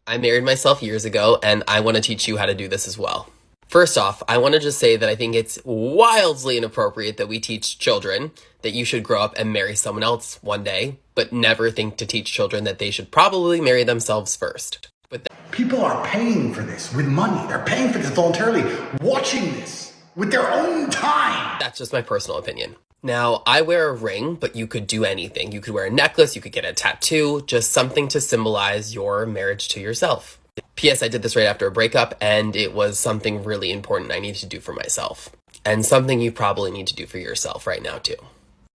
I married myself years ago, and I want to teach you how to do this as well. First off, I want to just say that I think it's wildly inappropriate that we teach children that you should grow up and marry someone else one day, but never think to teach children that they should probably marry themselves first. People are paying for this with money. They're paying for this voluntarily, watching this with their own time. That's just my personal opinion. Now, I wear a ring, but you could do anything. You could wear a necklace, you could get a tattoo, just something to symbolize your marriage to yourself. P.S. I did this right after a breakup, and it was something really important I needed to do for myself. And something you probably need to do for yourself right now, too.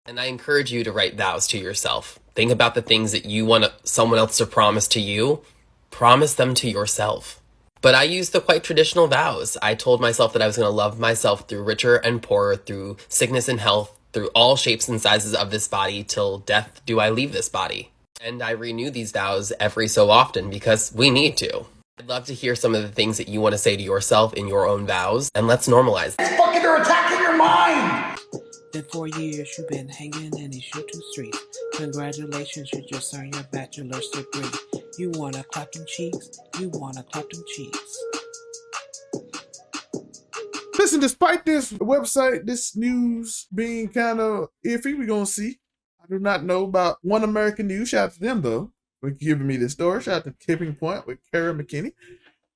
And I encourage you to write vows to yourself. Think about the things that you want someone else to promise to you. Promise them to yourself. But I used the quite traditional vows. I told myself that I was going to love myself through richer and poorer, through sickness and health, through all shapes and sizes of this body, till death do I leave this body. And I renew these vows every so often because we need to. I'd love to hear some of the things that you want to say to yourself in your own vows, and let's normalize It's fucking, they're attacking your mind. Then 4 years you've been hanging in these YouTube streets. Congratulations, you just earned your bachelor's degree. You wanna clap them cheeks? You wanna clap them cheeks? Listen, despite this website, this news being kind of iffy, we're going to see. I do not know about One American News. Shout out to them, though, for giving me this story. Shout out to Tipping Point with Kara McKinney.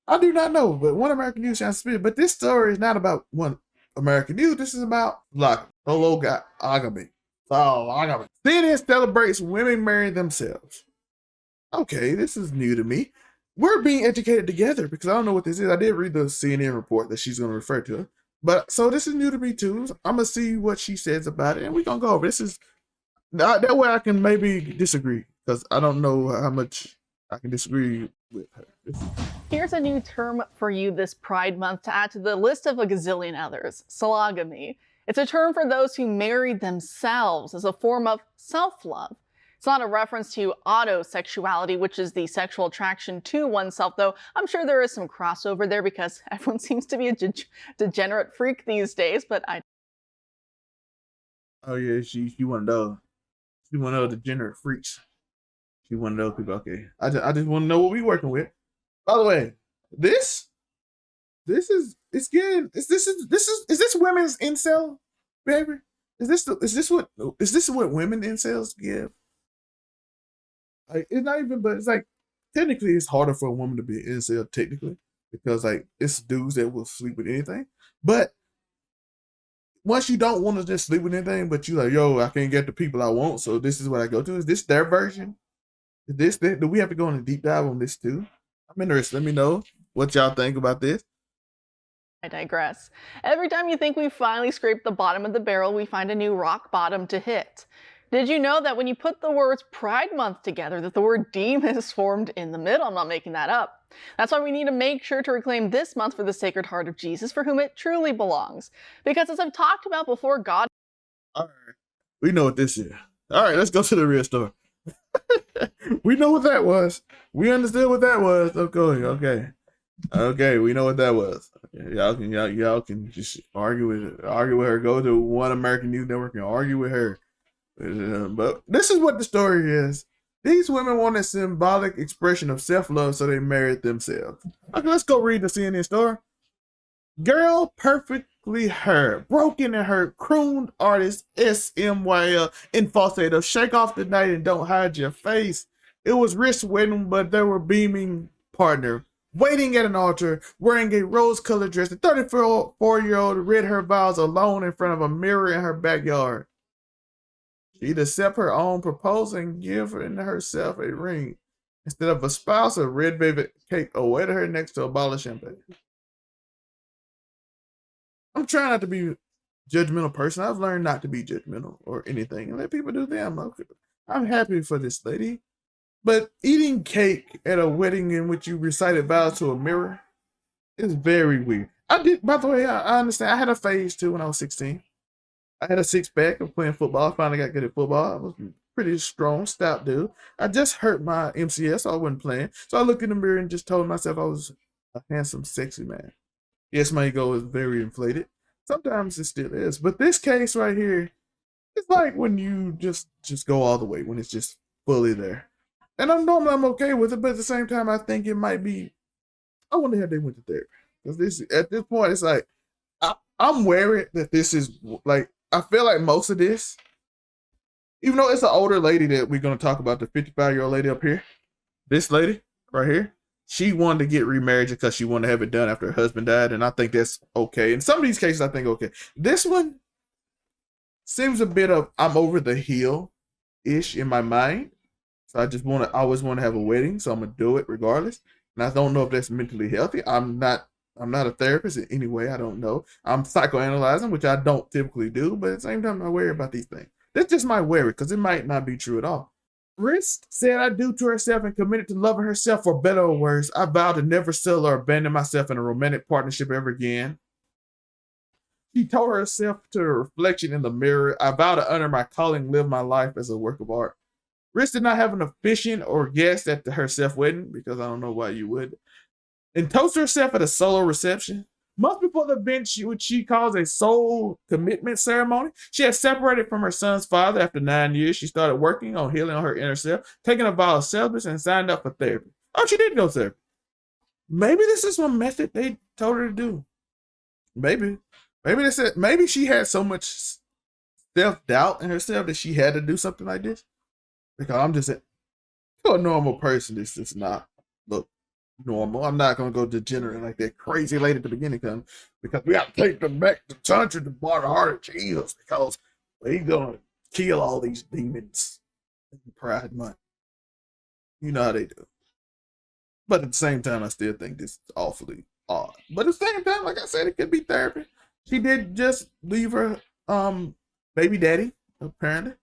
I do not know, but One American News sounds familiar. But this story is not about One American News. This is about Sologamy. Sologamy. CNN celebrates women marrying themselves. Okay, this is new to me. We're being educated together because I don't know what this is. I did read the CNN report that she's going to refer to. But so this is new to me too. I'm going to see what she says about it and we're going to go over. This is that way I can maybe disagree because I don't know how much I can disagree with her. Here's a new term for you this Pride Month to add to the list of a gazillion others: Sologamy. It's a term for those who marry themselves as a form of self-love. It's not a reference to autosexuality, which is the sexual attraction to oneself, though I'm sure there is some crossover there because everyone seems to be a degenerate freak these days, but Oh yeah, she one of those. She one of those degenerate freaks. She one of those people. Okay, I just want to know what we working with. By the way, is this women's incel behavior? Is this what women incels give? Like, it's not even, but it's like technically it's harder for a woman to be an incel technically because like it's dudes that will sleep with anything. But once you don't want to just sleep with anything, but you like, yo, I can't get the people I want, so this is what I go to. Is this their version? Do we have to go on a deep dive on this too? I'm interested. Let me know what y'all think about this. I digress. Every time you think we finally scraped the bottom of the barrel, we find a new rock bottom to hit. Did you know that when you put the words Pride Month together, that the word demon is formed in the middle? I'm not making that up. That's why we need to make sure to reclaim this month for the Sacred Heart of Jesus, for whom it truly belongs. Because as I've talked about before, God... All right. We know what this is. All right, let's go to the real story. We know what that was. We understood what that was. Okay, we know what that was. Okay, y'all can just argue with her. Go to One American News Network and argue with her. But this is what the story is. These women want a symbolic expression of self-love, so they married themselves. Okay, let's go read the CNN story. Girl perfectly heard, broken and hurt, crooned artist SMYL in falsetto. Shake off the night and don't hide your face. It was wrist wedding, but they were beaming partner. Waiting at an altar, wearing a rose-colored dress, the 34-year-old read her vows alone in front of a mirror in her backyard. She'd accept her own proposal and give herself a ring. Instead of a spouse, a red velvet cake awaited her next to a bottle of champagne. I'm trying not to be a judgmental person. I've learned not to be judgmental or anything and let people do them. I'm happy for this lady. But eating cake at a wedding in which you recited vows to a mirror is very weird. By the way, I understand. I had a phase too when I was 16. I had a six-pack of playing football. I finally got good at football. I was pretty strong, stout dude. I just hurt my MCS, so I wasn't playing. So I looked in the mirror and just told myself I was a handsome, sexy man. Yes, my ego is very inflated. Sometimes it still is. But this case right here, it's like when you just go all the way, when it's just fully there. And I'm okay with it, but at the same time, I think it might be. I wonder how they went to therapy, because this at this point, it's like I'm worried that this is like, I feel like most of this, even though it's an older lady that we're gonna talk about, the 55-year-old lady up here, this lady right here, she wanted to get remarried because she wanted to have it done after her husband died, and I think that's okay. In some of these cases, I think okay. This one seems a bit of I'm over the hill ish in my mind. So I always want to have a wedding, so I'm gonna do it regardless. And I don't know if that's mentally healthy. I'm not a therapist in any way. I don't know. I'm psychoanalyzing, which I don't typically do, but at the same time, I worry about these things. That's just my worry, because it might not be true at all. Wrist said I do to herself and committed to loving herself, for better or worse. I vow to never sell or abandon myself in a romantic partnership ever again. She told herself to a reflection in the mirror, I vow to honor my calling, live my life as a work of art. Riss did not have an officiant or guest at her self wedding, because I don't know why you would, and toasted herself at a solo reception. Months before the event, which she calls a soul commitment ceremony, she had separated from her son's father after 9 years. She started working on healing her inner self, taking a vow of celibacy, and signed up for therapy. Oh, she did go to therapy. Maybe this is one method they told her to do. Maybe they said maybe she had so much self-doubt in herself that she had to do something like this. Because I'm just a normal person. This does not look normal. I'm not gonna go degenerate like that crazy lady at the beginning, because we got to take them back to the country to bar the heart of Jesus, because he's gonna kill all these demons in Pride Month. You know how they do. But at the same time, I still think this is awfully odd. But at the same time, like I said, it could be therapy. She did just leave her baby daddy, apparently.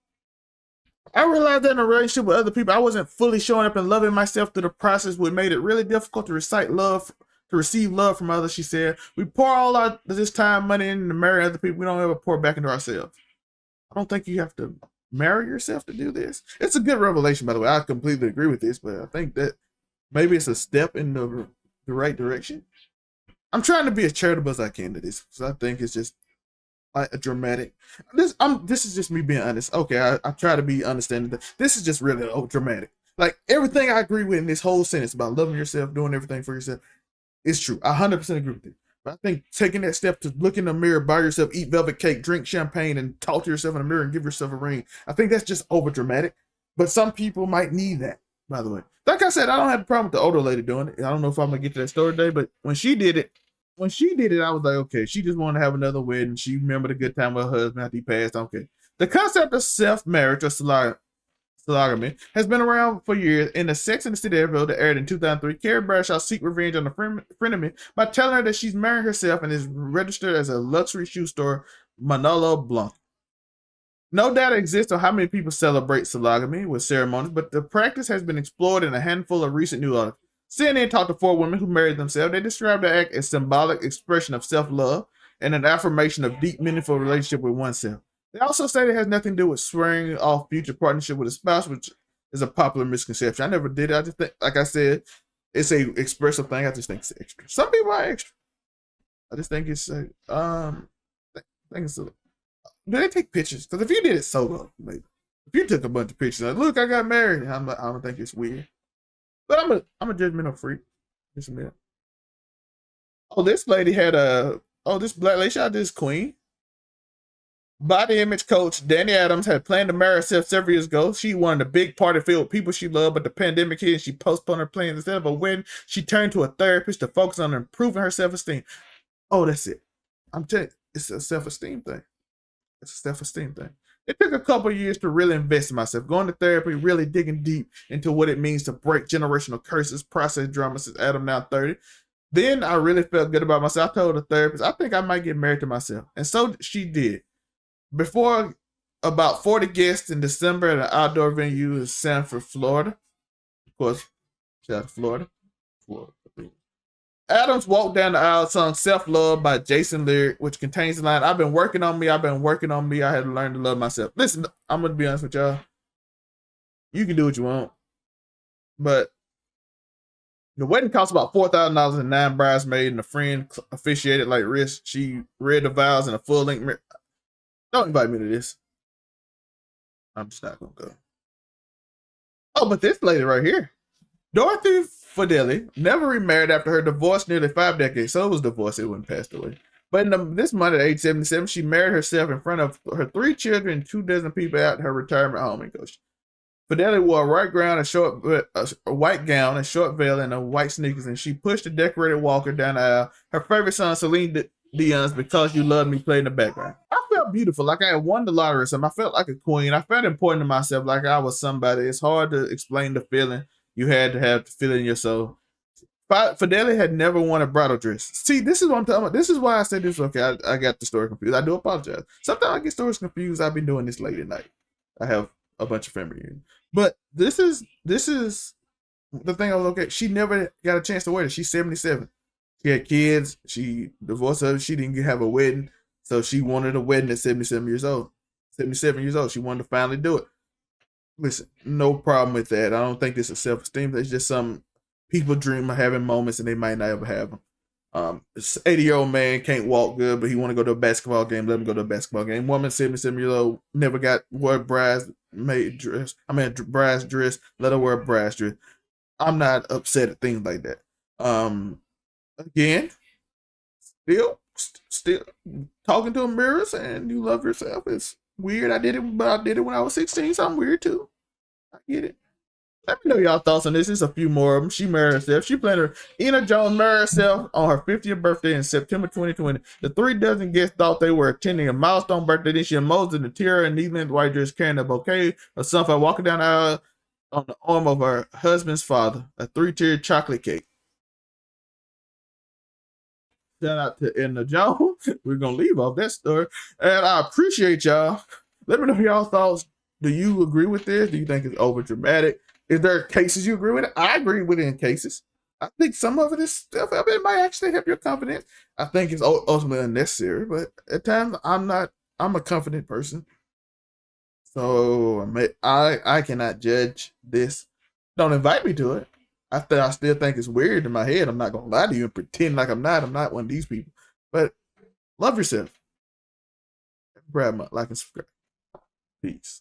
I realized that in a relationship with other people, I wasn't fully showing up and loving myself through the process, which made it really difficult to receive love from others. She said, we pour all our this time, money in to marry other people. We don't ever pour back into ourselves. I don't think you have to marry yourself to do this. It's a good revelation, by the way. I completely agree with this, but I think that maybe it's a step in the right direction. I'm trying to be as charitable as I can to this, because I think it's just like a dramatic. This is just me being honest. Okay, I try to be understanding that this is just really dramatic. Like everything I agree with in this whole sentence about loving yourself, doing everything for yourself, is true. I 100% agree with it. But I think taking that step to look in the mirror by yourself, eat velvet cake, drink champagne, and talk to yourself in the mirror and give yourself a ring, I think that's just over dramatic. But some people might need that, by the way. Like I said, I don't have a problem with the older lady doing it. I don't know if I'm gonna get to that story today, but when she did it, I was like, okay, she just wanted to have another wedding. She remembered a good time with her husband after he passed. Okay. The concept of self-marriage or Sologamy has been around for years. In the Sex and the City episode that aired in 2003, Carrie Bradshaw seeks revenge on a frenemy by telling her that she's marrying herself and is registered as a luxury shoe store, Manolo Blanc. No data exists on how many people celebrate Sologamy with ceremonies, but the practice has been explored in a handful of recent news articles. CNN talked to 4 women who married themselves. They described the act as symbolic expression of self-love and an affirmation of deep, meaningful relationship with oneself. They also say it has nothing to do with swearing off future partnership with a spouse, which is a popular misconception. I never did it. I just think, like I said, it's a expressive thing. I just think it's extra. Some people are extra. I just think it's do they take pictures? Because if you did it solo, maybe. If you took a bunch of pictures, like, look, I got married, I don't think it's weird. But I'm a judgmental freak. Just a minute. Oh, this lady had this black lady, shout out to this queen. Body image coach Danny Adams had planned to marry herself several years ago. She wanted a big party filled with people she loved, but the pandemic hit and she postponed her plans. Instead of a wedding, she turned to a therapist to focus on improving her self-esteem. Oh, that's it. I'm telling you, it's a self-esteem thing. It's a self-esteem thing. It took a couple of years to really invest in myself, going to therapy, really digging deep into what it means to break generational curses, process drama since Adam now 30. Then I really felt good about myself. I told the therapist, I think I might get married to myself. And so she did. Before about 40 guests in December at an outdoor venue in Sanford, Florida. Of course, shout out to Florida. Adams walked down the aisle, sung Self-Love by Jason Lyric, which contains the line, I've been working on me, I had to learn to love myself. Listen, I'm going to be honest with y'all. You can do what you want. But the wedding cost about $4,000 and 9 bridesmaids, and a friend officiated like Riss. She read the vows in a full-length. Don't invite me to this. I'm just not going to go. Oh, but this lady right here, Dorothy Fideli, never remarried after her divorce nearly 5 decades. So it was divorced, it wasn't passed away. But this month at age 77, she married herself in front of her 3 children and 2 dozen people at her retirement home in Goshen. Fideli wore a white gown, a short veil, and a white sneakers, and she pushed a decorated walker down the aisle. Her favorite song, Celine Dion's "Because You Love Me," played in the background. I felt beautiful, like I had won the lottery or something. I felt like a queen. I felt important to myself, like I was somebody. It's hard to explain the feeling you had to have to feel it in your soul. Fideli had never worn a bridal dress. See, this is what I'm talking about. This is why I said this. Okay, I got the story confused. I do apologize. Sometimes I get stories confused. I've been doing this late at night. I have a bunch of family reunions. But this is the thing I was okay. She never got a chance to wear it. She's 77. She had kids. She divorced her. She didn't have a wedding. So she wanted a wedding at 77 years old. 77 years old. She wanted to finally do it. Listen, no problem with that. I don't think this is self-esteem. It's just some people dream of having moments and they might not ever have them. This 80-year-old man can't walk good, but he want to go to a basketball game. Let him go to a basketball game. Woman 77 years old never wore a bridesmaid dress. Bride's dress. Let her wear a bride's dress. I'm not upset at things like that. Again, still talking to a mirror and you love yourself. It's weird. I did it, but I did it when I was 16, so I'm weird too. I get it. Let me know y'all thoughts on this. There's a few more of them. She married herself. She planned her. Ena Jones married herself on her 50th birthday in September 2020. The 3 dozen guests thought they were attending a milestone birthday. Then she emojis in the tear and kneeling white dress carrying a bouquet of sunflower, walking down the aisle on the arm of her husband's father, a 3-tiered chocolate cake. Shout out to Ena Jones. We're going to leave off that story. And I appreciate y'all. Let me know y'all's thoughts. Do you agree with this? Do you think it's over dramatic? Is there cases you agree with it? I agree with it in cases. I think some of it is stuff. It might actually help your confidence. I think it's ultimately unnecessary, but at times I'm a confident person. So I cannot judge this. Don't invite me to it. I still think it's weird in my head. I'm not going to lie to you and pretend like I'm not. I'm not one of these people. But love yourself. Grab my like and subscribe. Peace.